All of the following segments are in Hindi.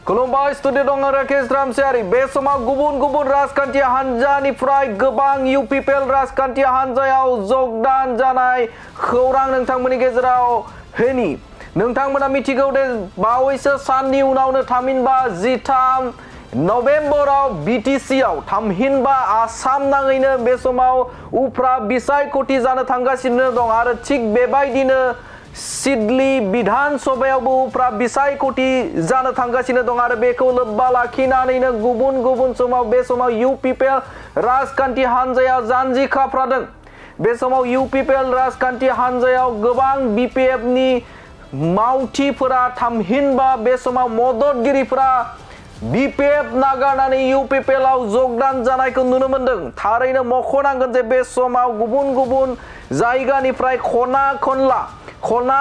खुलुमबाय स्टुडिअ दं राकेश रामसियारि बे समाव गुबुन राजखान्थि हान्जानिफ्राय गोबां इउपिपिएल राजखान्थि हान्जायाव जगदान जानाय खौरां नोंथांमोननि गेजेराव होनि नोंथांमोना मिथिगौ दे बावैसो साननि उनावनो थामहिनबा 13 नभेम्बराव बिटिसिआव थामहिनबा आसाम नाङैनो बे समाव उफ्रा बिसायख'थि जानो थांगासिनो दं आरो थिग बेबायदिनो सिडली विधान सभायावबो उफ्रा बिसायख'थि जानो थांगासिनो दं आरो बेखौ लोब्बा लाखिनानैनो गुबुन समाव बे समाव इउपिपिएल राजखान्थि हान्जाया जानजि खाफ्रादों। बे समाव इउपिपिएल राजखान्थि हान्जायाव गोबां बिपिएफनि मावथिफोरा थामहिनबा बे समाव मददगिरिफोरा बिपिएफ नागारनानै इउपिपिएलआव जगदान जानायखौ नुनो मोनदों। थारैनो मख'नांगोन जे बे समाव गुबुन जायगानिफ्राय खना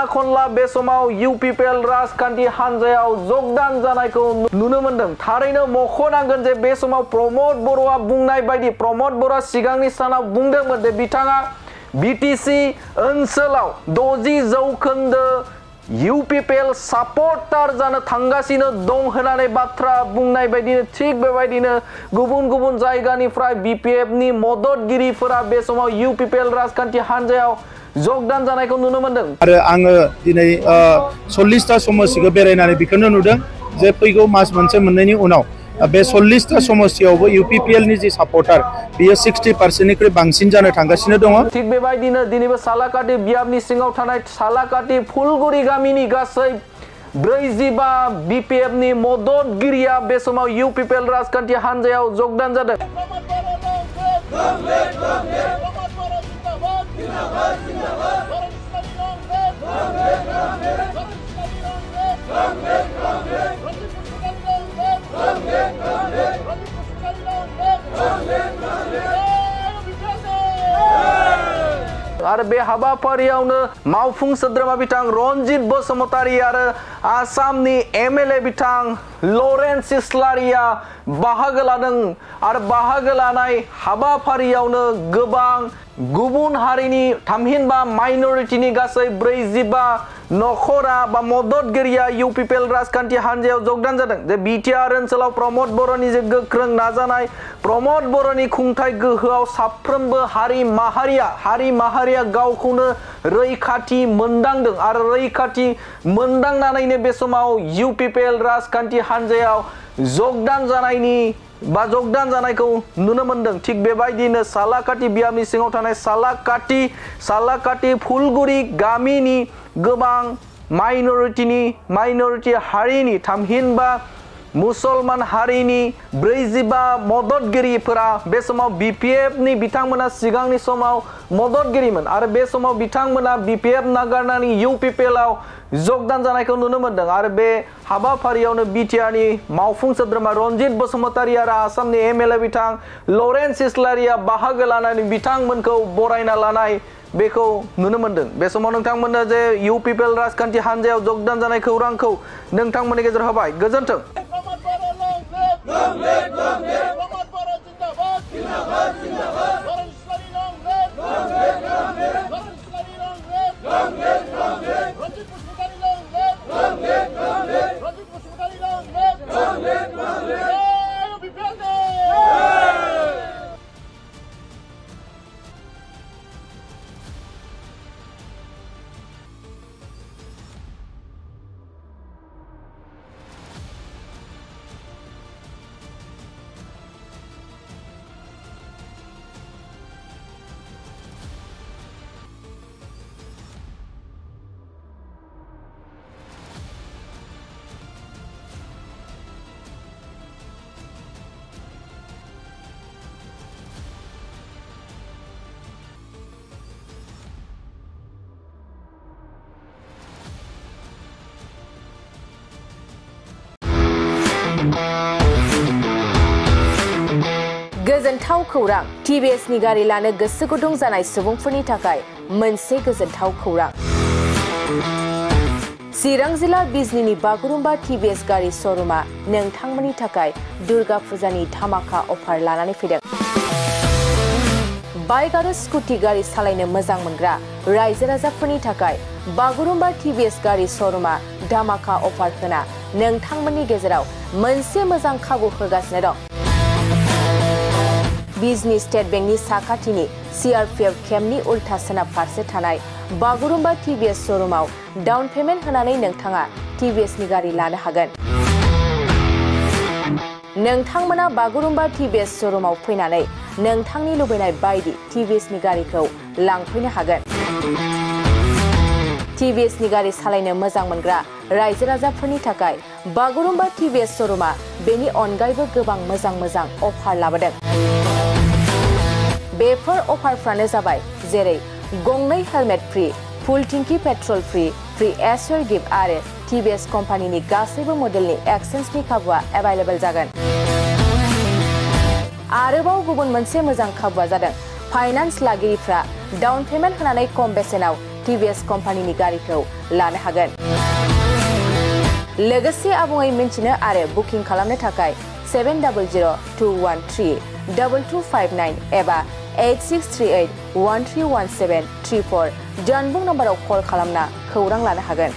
खनला बे समाव इउपिपिएल राजखान्थि हान्जायाव जगदान जानायखौ नुनो मोनदों। थारैनो मख'नांगोन जे बे समाव प्रमद बर'आ बुंनाय बायदि प्रमद बर'आ सिगांनि सानाव बुंदोंमोन जे बिथाङा बिटिसि ओनसोलाव 60% इउपिपिएल सापर्टार जानो थांगासिनो दं होननानै बाथ्रा बुंनाय बायदिनो थिग बेबायदिनो गुबुन जायगानिफ्राय बिपिएफनि मददगिरिफोरा बे समाव इउपिपिएल राजखान्थि हान्जायाव जगदान जानायखौ नुनो मोनदों। आरो आङो दिनै 40टा समस्तिखौ बेरायनानै बेखौनो नुदों जे फैगौ मास मोनसे मोननैनि उनाव बे 40टा समस्तियावबो इउपिपिएलनि जि सापर्टार बियो 60%निख्रुइ बांसिन जानो थांगासिनो दङ। थिग बेबायदिनो दिनैबो सालाकाटि बियाबनि सिङाव थानाय सालाकाटि फुलगुरि गामिनि गासै 45 बिपिएफनि मददगिरिया बे समाव इउपिपिएल राजखान्थि हान्जायाव जगदान जादों। आरो बे हाबाफारियावनो मावफुं सोद्रोमा बिथां रनजित बसुमतारी आरो आसामनि एमएलए बिथां लरेन्स इस्लारिया बाहागो लादों आरो बाहागो लानाय हाबाफारियावनो गोबां गुबुन हारिनि थामहिनबा माइनरिटिनि गासै 45 नखरा बा मददगिरिया इउपिपिएल राजखान्थि हान्जायाव जगदान जादों। जे बिटिआर ओनसोलाव प्रमद बर'नि जे गोख्रों नाजानाय प्रमद बर'नि खुंथाय गोहोआव साफ्रोमबो हारि माहारिया गावखौनो रैखाथि मोनदांदों आरो रैखाथि मोनदांनानैनो बे समाव इउपिपिएल राजखान्थि हान्जायाव जगदान जानायखौ नुनो मोनदों। थिग बेबायदिनो सालाकाटि बियाबनि सिङाव थानाय सालाकाटि फुलगुरि गामिनि गोबां माइनरिटि हारिनि थामहिनबा मुसलमान हारिनि 45 मददगिरिफोरा बे समाव बिपिएफनि बिथांमोना सिगांनि समाव मददगिरिमोन आरो बे समाव बिथांमोना बिपिएफ नागारनानै इउपिपिएलआव जगदान जानायखौ नुनो मोनदों आरो बे हाबाफारियावनो बिटिआरनि मावफुं सोद्रोमा रनजित बसुमतारी आरो आसामनि एमएलए बिथां लरेन्स इस्लारिया बाहागो लानानै बिथांमोनखौ बरायना लानाय बेखौ नुनो मोनदों। बे समाव नोंथांमोननो जे इउपिपिएल राजखान्थि हान्जायाव जगदान जानाय खौरांखौ नोंथांमोननि गेजेराव होबाय। गोजोन्थों। गोजोनथाव खौरां टिभिएसनि गारि लानो गोसो गुदुं जानाय सुबुंफोरनि थाखाय मोनसे गोजोनथाव खौरां। चिरां जिल्ला बिजनीनि बागुरुम्बा टिभिएस गारि श'रुमा नोंथांमोननि थाखाय दुर्गा फुजानि धामाका अफार लानानै फैदों। बाइक आरो स्कुटी गारि सालायनो मोजां मोनग्रा रायजो राजाफोरनि थाखाय बागुरुम्बा टिभिएस गारि श'रुमा धामाका अफार होना नोंथांमोननि गेजेराव मोनसे मोजां खाबु होगासिनो दं। बिजनी स्टेट बेंकनि साखाथिनि CRPF केम्पनि उल्था सोनाब फारसे थानाय बागुरुम्बा TVS शोरूमाव डाउन पेमेन्ट होनानै नोंथाङा TVS नि गारि लानो हागोन। नोंथांमोना बागुरुम्बा TVS शोरूमाव फैनानै नोंथांनि लुबैनाय बायदि TVS नि गारिखौ लांफैनो हागोन। TVS नि गारि सालायनो मोजां मोनग्रा रायजो राजाफोरनि थाखाय बागुरुम्बा TVS शोरूमा बेनि अनगायैबो गोबां मोजां अफार लाबोदों। बेफोर अफारफ्रानो जाबाय जेरै गंनै हेलमेट फ्री, फुल टिंकी पेट्रल फ्री एसोर गिफ्ट आरो TVS कम्पानिनि गासैबो मडेलनि एक्सचेन्जनि खाबुआ एभेलेबल जागोन। आरोबाव गुबुन मोनसे मोजां खाबुआ जादों फाइनान्स लागिरिफ्रा डाउन पेमेन्ट होनानै खम बेसेनाव TVS कम्पानिनि गारिखौ लानो हागोन। लोगोसे आबुङै मिन्थिनो आरो बुकिं खालामनो थाखाय 7002132259 एबा 8638131734 जानबुं नम्बराव कल खालामना खौरां लानो हागोन।